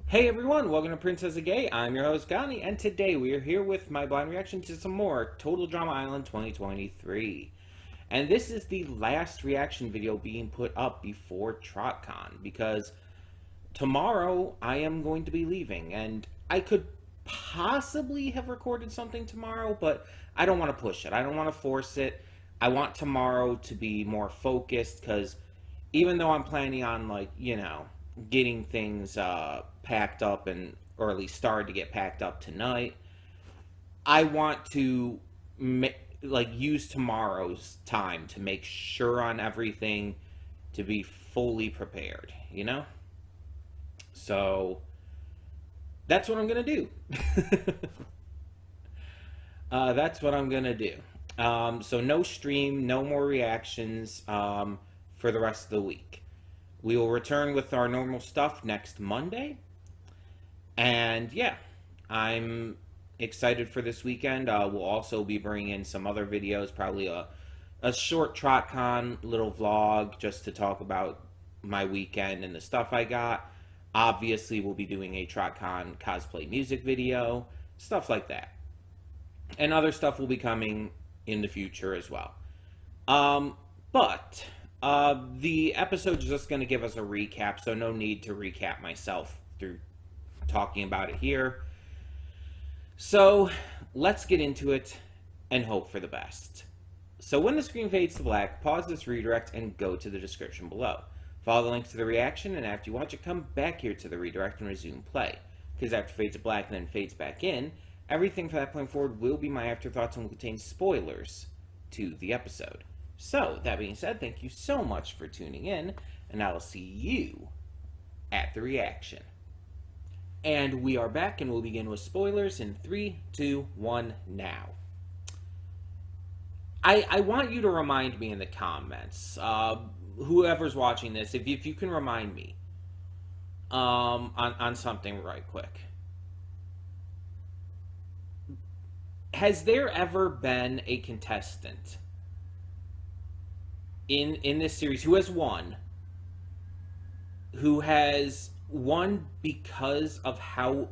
Hey everyone, welcome to Princess of Gay. I'm your host Connie, and today we are here with my blind reaction to some more Total Drama Island 2023. And this is the last reaction video being put up before TrotCon, because tomorrow I am going to be leaving, and I could possibly have recorded something tomorrow, but I don't want to push it. I don't want to force it. I want tomorrow to be more focused, because even though I'm planning on, getting things packed up and or at least started to get packed up tonight, I want to use tomorrow's time to make sure on everything, to be fully prepared. So that's what I'm gonna do. That's what I'm gonna do. So no stream, no more reactions for the rest of the week. We will return with our normal stuff next Monday. And yeah, I'm excited for this weekend. We'll also be bringing in some other videos, probably a short TrotCon little vlog just to talk about my weekend and the stuff I got. Obviously, we'll be doing a TrotCon cosplay music video, stuff like that. And other stuff will be coming in the future as well. But the episode is just going to give us a recap, so no need to recap myself through talking about it here. So let's get into it and hope for the best. So when the screen fades to black, pause this redirect and go to the description below. Follow the link to the reaction, and after you watch it, come back here to the redirect and resume play. Because after it fades to black and then fades back in, everything from that point forward will be my afterthoughts and will contain spoilers to the episode. So, that being said, thank you so much for tuning in, and I will see you at the reaction. And we are back, and we'll begin with spoilers in 3, 2, 1, now. I want you to remind me in the comments, whoever's watching this, if you can remind me on something right quick. Has there ever been a contestant in this series who has won because of how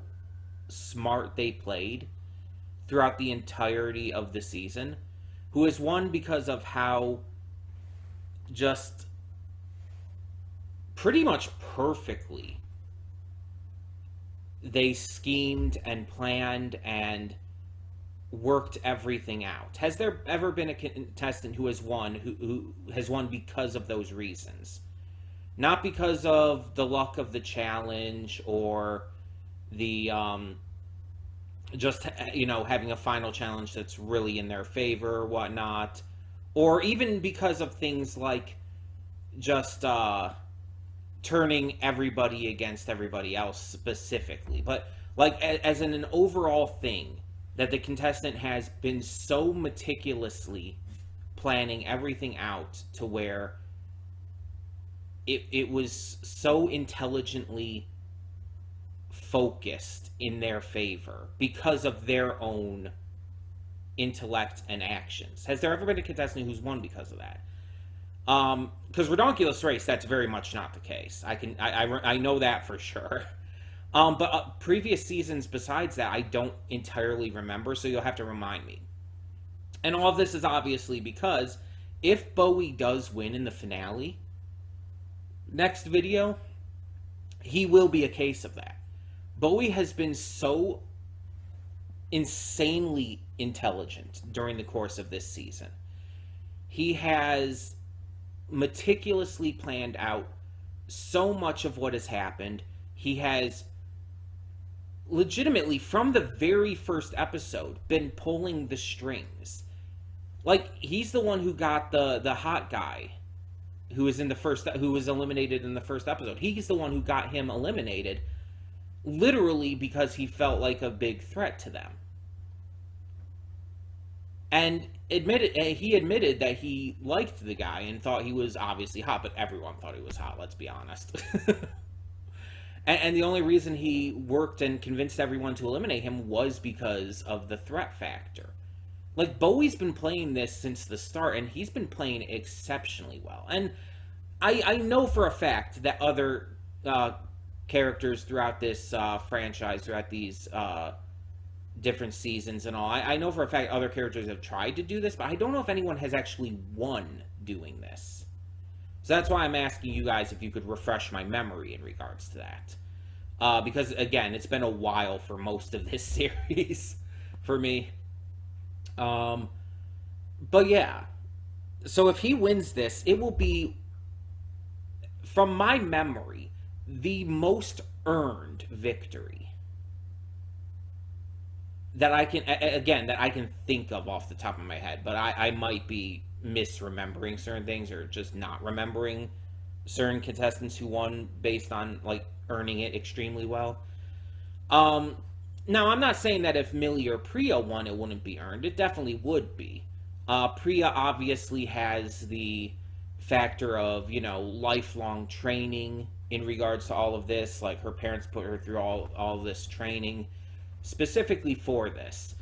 smart they played throughout the entirety of the season, who has won because of how just pretty much perfectly they schemed and planned and worked everything out? Has there ever been a contestant who has won has won because of those reasons? Not because of the luck of the challenge or the just having a final challenge that's really in their favor or whatnot, or even because of things like just turning everybody against everybody else specifically, but as in an overall thing, that the contestant has been so meticulously planning everything out to where it was so intelligently focused in their favor because of their own intellect and actions. Has there ever been a contestant who's won because of that? Because Redonkulous Race, that's very much not the case. I know that for sure. But previous seasons besides that, I don't entirely remember, so you'll have to remind me. And all of this is obviously because if Bowie does win in the finale, next video, he will be a case of that. Bowie has been so insanely intelligent during the course of this season. He has meticulously planned out so much of what has happened. He has legitimately, from the very first episode, been pulling the strings. He's the one who got the hot guy who was eliminated in the first episode. He's the one who got him eliminated, literally because he felt like a big threat to them. And he admitted that he liked the guy and thought he was obviously hot, but everyone thought he was hot, let's be honest. And the only reason he worked and convinced everyone to eliminate him was because of the threat factor. Bowie's been playing this since the start, and he's been playing exceptionally well. And I know for a fact that other characters throughout this franchise, throughout these different seasons and all. I know for a fact other characters have tried to do this, but I don't know if anyone has actually won doing this. So that's why I'm asking you guys if you could refresh my memory in regards to that. Because, again, it's been a while for most of this series for me. But yeah. So if he wins this, it will be, from my memory, the most earned victory that I can, again, that I can think of off the top of my head. But I might be misremembering certain things or just not remembering certain contestants who won based on, like, earning it extremely well. Now, I'm not saying that if Millie or Priya won, it wouldn't be earned. It definitely would be. Priya obviously has the factor of, lifelong training in regards to all of this. Like, her parents put her through all this training specifically for this.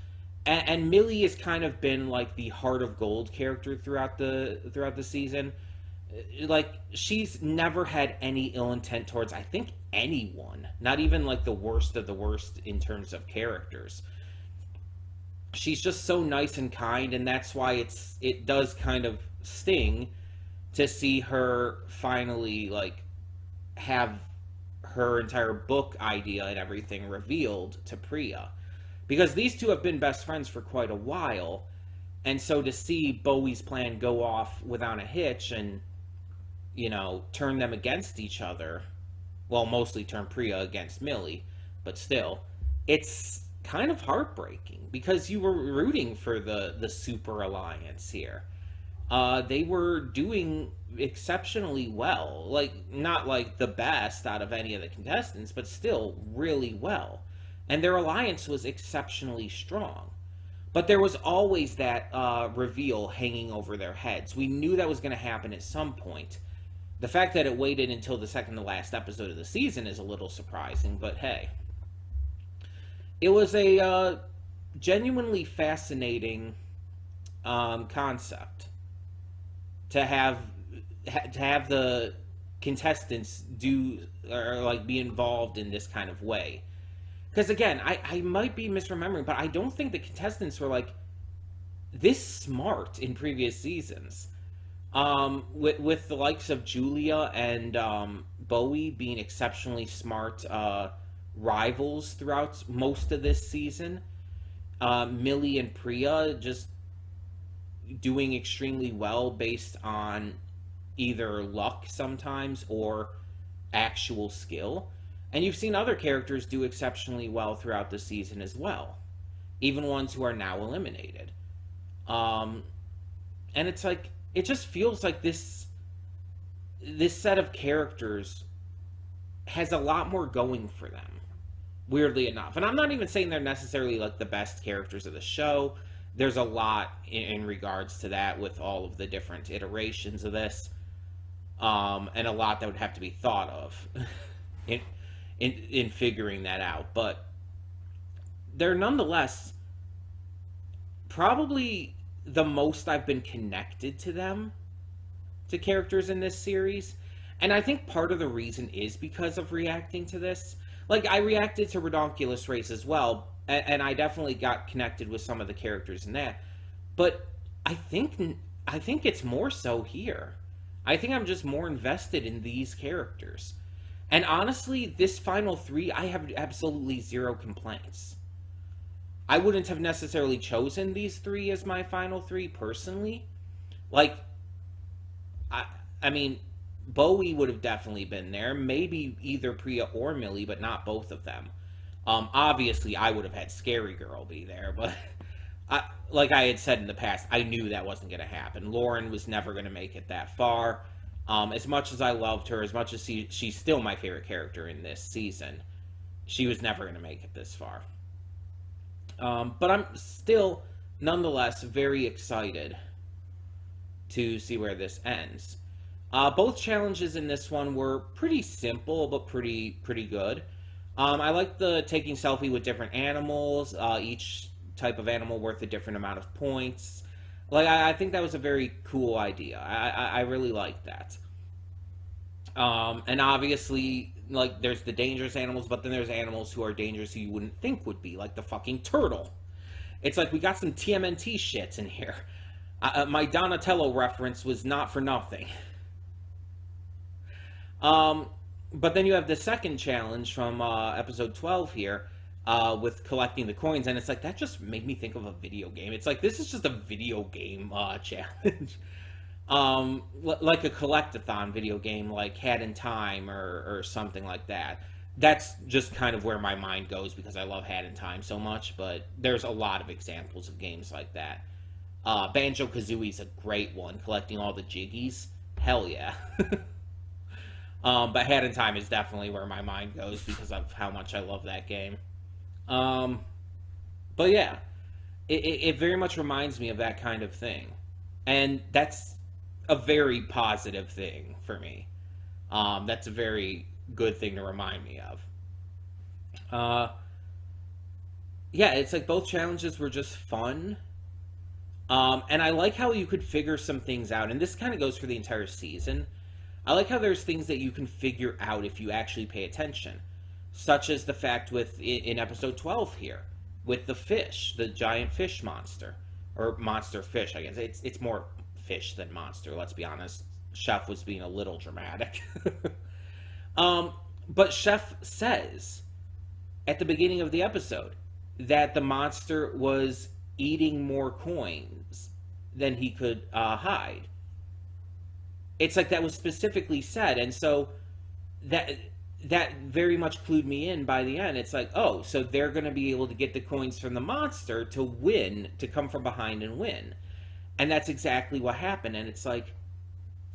And Millie has kind of been like the heart of gold character throughout the season. Like, she's never had any ill intent towards, I think, anyone. Not even like the worst of the worst in terms of characters. She's just so nice and kind, and that's why it does kind of sting to see her finally, like, have her entire book idea and everything revealed to Priya. Because these two have been best friends for quite a while, and so to see Bowie's plan go off without a hitch and, turn them against each other, well, mostly turn Priya against Millie, but still, it's kind of heartbreaking because you were rooting for the super alliance here. They were doing exceptionally well, like, not like the best out of any of the contestants, but still really well, and their alliance was exceptionally strong. But there was always that reveal hanging over their heads. We knew that was going to happen at some point. The fact that it waited until the second to last episode of the season is a little surprising, but hey. It was a genuinely fascinating concept to have the contestants do, or like be involved in this kind of way. Because again, I might be misremembering, but I don't think the contestants were like this smart in previous seasons. With the likes of Julia and Bowie being exceptionally smart rivals throughout most of this season, Millie and Priya just doing extremely well based on either luck sometimes or actual skill. And you've seen other characters do exceptionally well throughout the season as well, even ones who are now eliminated. And it's like, it just feels like this set of characters has a lot more going for them, weirdly enough. And I'm not even saying they're necessarily like the best characters of the show. There's a lot in regards to that with all of the different iterations of this, and a lot that would have to be thought of in figuring that out. But they're nonetheless probably the most I've been connected to them, to characters in this series. And I think part of the reason is because of reacting to this. Like, I reacted to Redonkulous Race as well, and I definitely got connected with some of the characters in that. But I think it's more so here. I think I'm just more invested in these characters. And honestly, this final three, I have absolutely zero complaints. I wouldn't have necessarily chosen these three as my final three personally. Like, I mean, Bowie would have definitely been there. Maybe either Priya or Millie, but not both of them. Obviously, I would have had Scary Girl be there, but like I had said in the past, I knew that wasn't going to happen. Lauren was never going to make it that far. As much as I loved her, as much as she's still my favorite character in this season, she was never going to make it this far. But I'm still, nonetheless, very excited to see where this ends. Both challenges in this one were pretty simple, but pretty good. I like the taking selfie with different animals, each type of animal worth a different amount of points. Like, I think that was a very cool idea. I really like that. And obviously, like, there's the dangerous animals, but then there's animals who are dangerous who you wouldn't think would be, like the fucking turtle. It's like we got some TMNT shit in here. My Donatello reference was not for nothing. But then you have the second challenge from episode 12 here, with collecting the coins, and it's like, that just made me think of a video game. It's like, this is just a video game challenge. Like a collectathon video game, like Hat in Time or something like that. That's just kind of where my mind goes because I love Hat in Time so much, but there's a lot of examples of games like that. Banjo-Kazooie's a great one, collecting all the jiggies. Hell yeah. But Hat in Time is definitely where my mind goes because of how much I love that game. But yeah, it very much reminds me of that kind of thing. And that's a very positive thing for me. That's a very good thing to remind me of. Yeah, it's like both challenges were just fun. And I like how you could figure some things out. And this kind of goes for the entire season. I like how there's things that you can figure out if you actually pay attention. Such as the fact in episode 12 here, with the fish, the giant fish monster. Or monster fish, I guess. It's more fish than monster, let's be honest. Chef was being a little dramatic. But Chef says, at the beginning of the episode, that the monster was eating more coins than he could hide. It's like that was specifically said, and so that very much clued me in by the end. It's like, oh, so they're going to be able to get the coins from the monster to win, to come from behind and win. And that's exactly what happened, and it's like,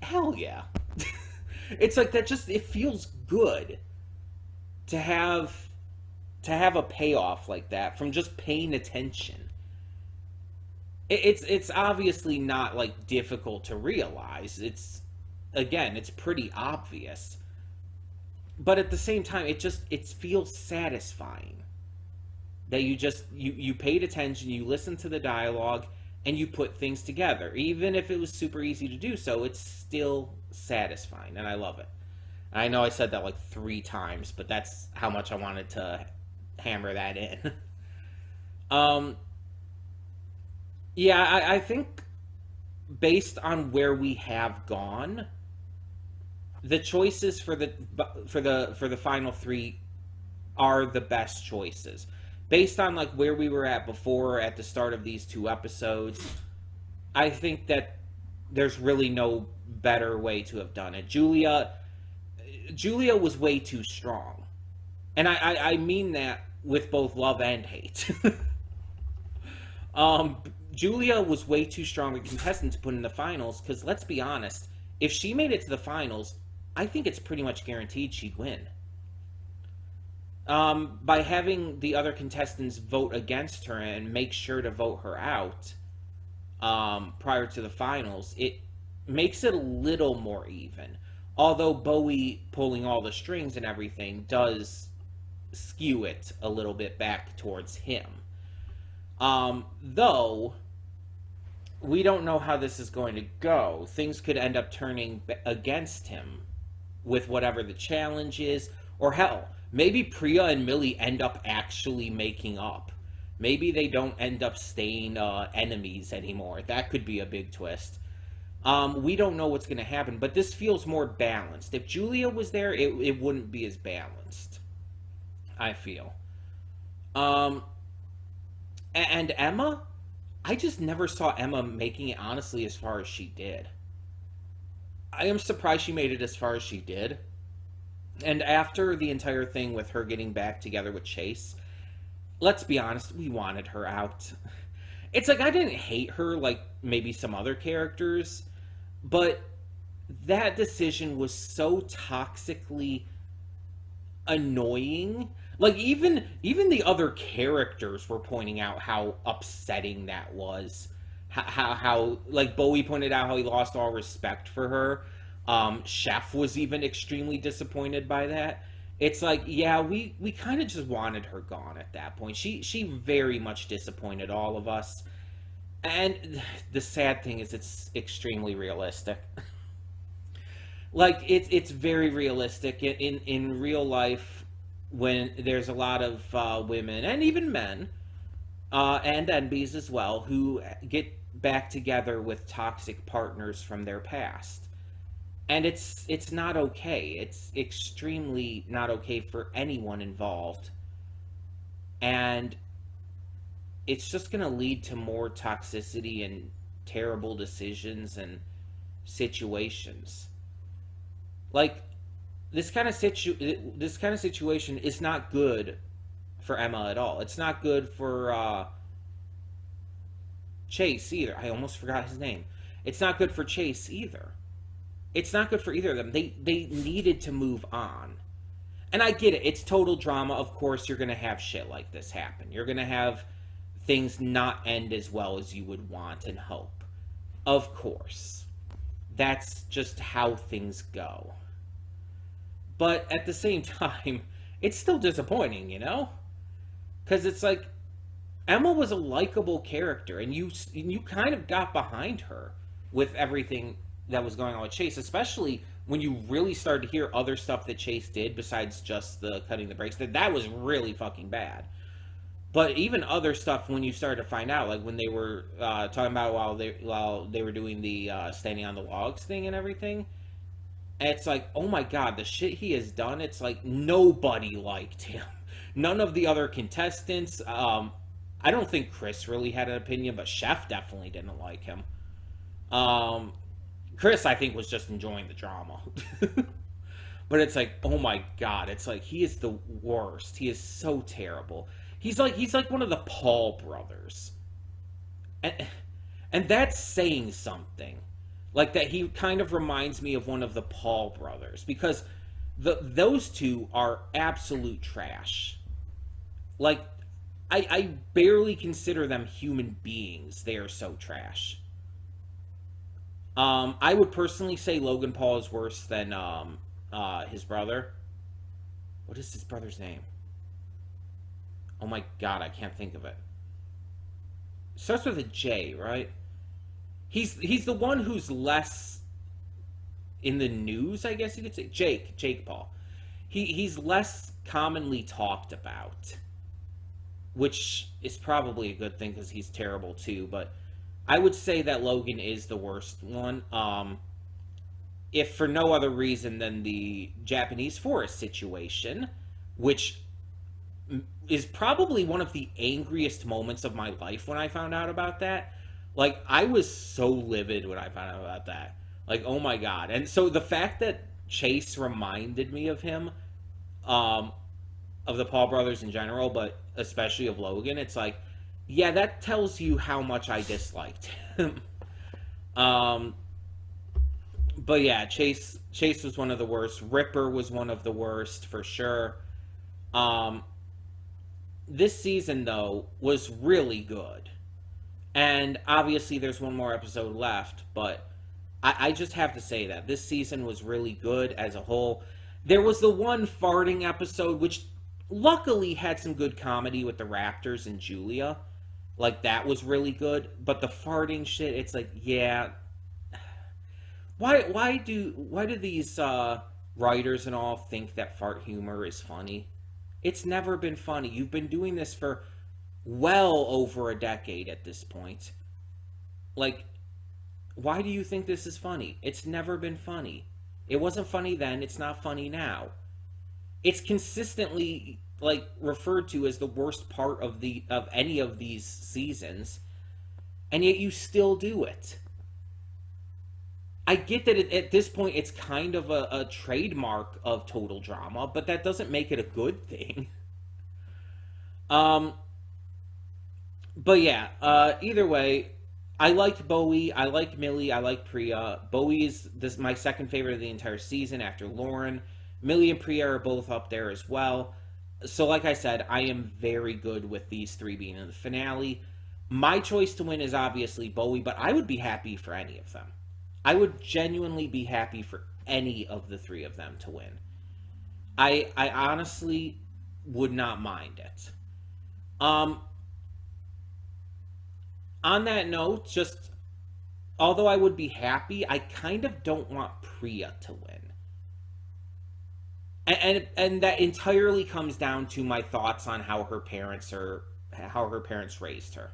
hell yeah. It's like that just, it feels good to have a payoff like that from just paying attention. It's obviously not like difficult to realize. It's pretty obvious. But at the same time, it feels satisfying that you paid attention, you listened to the dialogue, and you put things together. Even if it was super easy to do so, it's still satisfying, and I love it. I know I said that like 3 times, but that's how much I wanted to hammer that in. Yeah, I think based on where we have gone, the choices for the final 3 are the best choices. Based on like where we were at before at the start of these 2 episodes, I think that there's really no better way to have done it. Julia was way too strong. And I mean that with both love and hate. Julia was way too strong a contestant to put in the finals, because let's be honest, if she made it to the finals, I think it's pretty much guaranteed she'd win. By having the other contestants vote against her and make sure to vote her out prior to the finals, it makes it a little more even. Although Bowie pulling all the strings and everything does skew it a little bit back towards him. Though, we don't know how this is going to go. Things could end up turning against him with whatever the challenge is. Or hell, maybe Priya and Millie end up actually making up. Maybe they don't end up staying enemies anymore. That could be a big twist. We don't know what's going to happen, but this feels more balanced. If Julia was there, it wouldn't be as balanced, I feel. And Emma? I just never saw Emma making it, honestly, as far as she did. I am surprised she made it as far as she did. And after the entire thing with her getting back together with Chase, let's be honest, we wanted her out. It's like, I didn't hate her like maybe some other characters, but that decision was so toxically annoying. Like, even the other characters were pointing out how upsetting that was. How like, Bowie pointed out how he lost all respect for her. Chef was even extremely disappointed by that. It's like, yeah, we kind of just wanted her gone at that point. She very much disappointed all of us. And the sad thing is, it's extremely realistic. Like it's very realistic in real life when there's a lot of women and even men and NBs as well who get back together with toxic partners from their past. And it's not okay. It's extremely not okay for anyone involved. And it's just going to lead to more toxicity and terrible decisions and situations. Like this kind of situation is not good for Emma at all. It's not good for Chase either. I almost forgot his name. It's not good for Chase either. It's not good for either of them. They needed to move on. And I get it. It's total drama. Of course, you're going to have shit like this happen. You're going to have things not end as well as you would want and hope. Of course. That's just how things go. But at the same time, it's still disappointing, you know? Because it's like Emma was a likable character, and you kind of got behind her with everything that was going on with Chase, especially when you really started to hear other stuff that Chase did besides just the cutting the brakes. That was really fucking bad. But even other stuff when you started to find out, like when they were talking about while they were doing the standing on the logs thing and everything, and it's like, oh my god, the shit he has done. It's like nobody liked him. None of the other contestants. I don't think Chris really had an opinion, but Chef definitely didn't like him. Um, Chris, I think, was just enjoying the drama. But it's like, oh my god, it's like he is the worst. He is so terrible. He's like one of the Paul brothers. And and that's saying something. Like that he kind of reminds me of one of the Paul brothers because those two are absolute trash. Like I barely consider them human beings. They are so trash. I would personally say Logan Paul is worse than his brother. What is his brother's name? Oh my god, I can't think of it. It starts with a J, right? He's the one who's less in the news, I guess you could say. Jake Paul. He's less commonly talked about, which is probably a good thing because he's terrible too. But I would say that Logan is the worst one. If for no other reason than the Japanese forest situation, which is probably one of the angriest moments of my life when I found out about that. Like, I was so livid when I found out about that. Like, oh my god. And so the fact that Chase reminded me of him, um, of the Paul brothers in general, but especially of Logan, it's like, yeah, that tells you how much I disliked him. um, but yeah, Chase was one of the worst. Ripper was one of the worst for sure. Um, this season though was really good, and obviously there's one more episode left. But I just have to say that this season was really good as a whole. There was the one farting episode, which luckily had some good comedy with the Raptors and Julia. Like that was really good. But the farting shit, it's like, yeah, why do these writers and all think that fart humor is funny? It's never been funny. You've been doing this for well over a decade at this point. Like, why do you think this is funny? It's never been funny. It wasn't funny then, it's not funny now. It's consistently like referred to as the worst part of any of these seasons, and yet you still do it. I get that at this point it's kind of a trademark of total drama, but that doesn't make it a good thing. Um, but yeah, either way, I liked Bowie, I like Millie, I like Priya. Bowie is this my second favorite of the entire season after Lauren. Millie and Priya are both up there as well. So, like I said, I am very good with these three being in the finale. My choice to win is obviously Bowie, but I would be happy for any of them. I would genuinely be happy for any of the three of them to win. I honestly would not mind it. Um, on that note, just although I would be happy, I kind of don't want Priya to win. And that entirely comes down to my thoughts on how her parents raised her.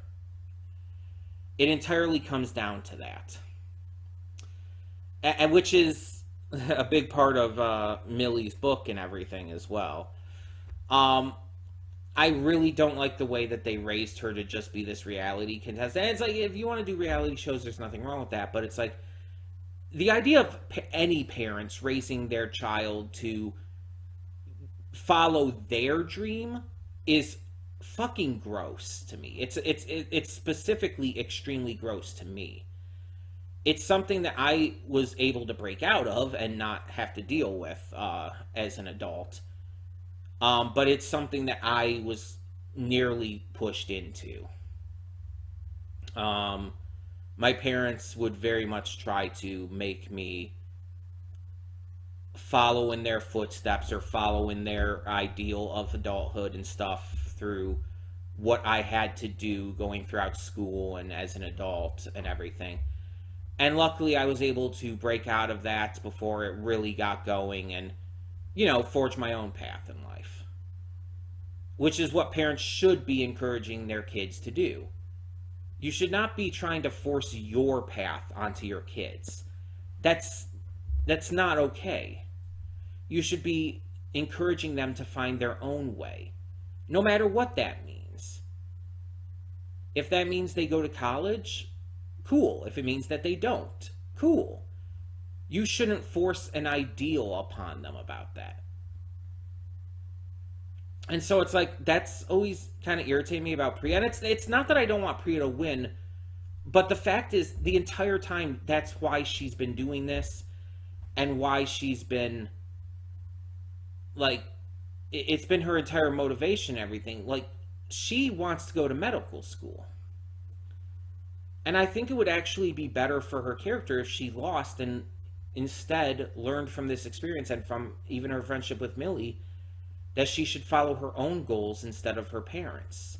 It entirely comes down to that. And which is a big part of Millie's book and everything as well. I really don't like the way that they raised her to just be this reality contestant. And it's like, if you want to do reality shows, there's nothing wrong with that. But it's like, the idea of any parents raising their child to follow their dream is fucking gross to me. It's specifically extremely gross to me. It's something that I was able to break out of and not have to deal with as an adult. But it's something that I was nearly pushed into. My parents would very much try to make me follow in their footsteps or follow in their ideal of adulthood and stuff through what I had to do going throughout school and as an adult and everything. And luckily I was able to break out of that before it really got going and, forge my own path in life. Which is what parents should be encouraging their kids to do. You should not be trying to force your path onto your kids. That's not okay. You should be encouraging them to find their own way, no matter what that means. If that means they go to college, cool. If it means that they don't, cool. You shouldn't force an ideal upon them about that. And so it's like, that's always kind of irritating me about Priya. And it's not that I don't want Priya to win, but the fact is, the entire time, that's why she's been doing this, and why she's been, like, it's been her entire motivation and everything. Like, she wants to go to medical school. And I think it would actually be better for her character if she lost and instead learned from this experience and from even her friendship with Millie that she should follow her own goals instead of her parents.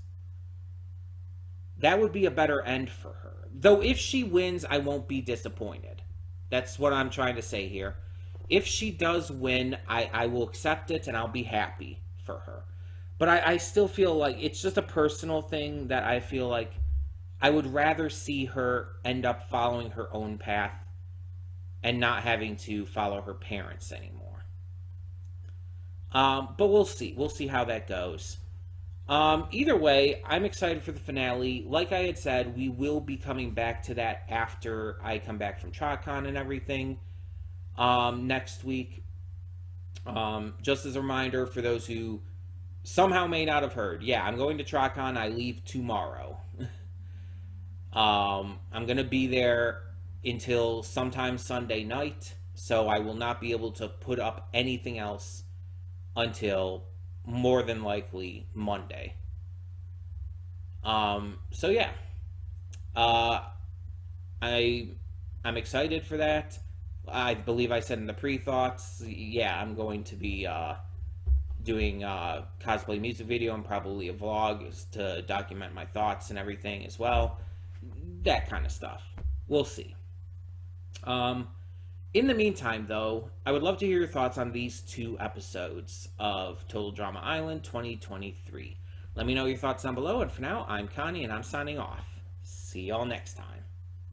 That would be a better end for her. Though if she wins, I won't be disappointed. That's what I'm trying to say here. If she does win, I will accept it and I'll be happy for her. But I still feel like it's just a personal thing that I feel like I would rather see her end up following her own path and not having to follow her parents anymore. But we'll see. We'll see how that goes. Either way, I'm excited for the finale. Like I had said, we will be coming back to that after I come back from TriCon and everything next week. Just as a reminder for those who somehow may not have heard, yeah, I'm going to TriCon. I leave tomorrow. I'm going to be there until sometime Sunday night, so I will not be able to put up anything else until more than likely Monday. So yeah, I'm excited for that. I believe I said in the pre-thoughts, yeah, I'm going to be doing a cosplay music video and probably a vlog to document my thoughts and everything as well. That kind of stuff. We'll see. In the meantime, though, I would love to hear your thoughts on these 2 episodes of Total Drama Island 2023. Let me know your thoughts down below, and for now, I'm Connie, and I'm signing off. See y'all next time.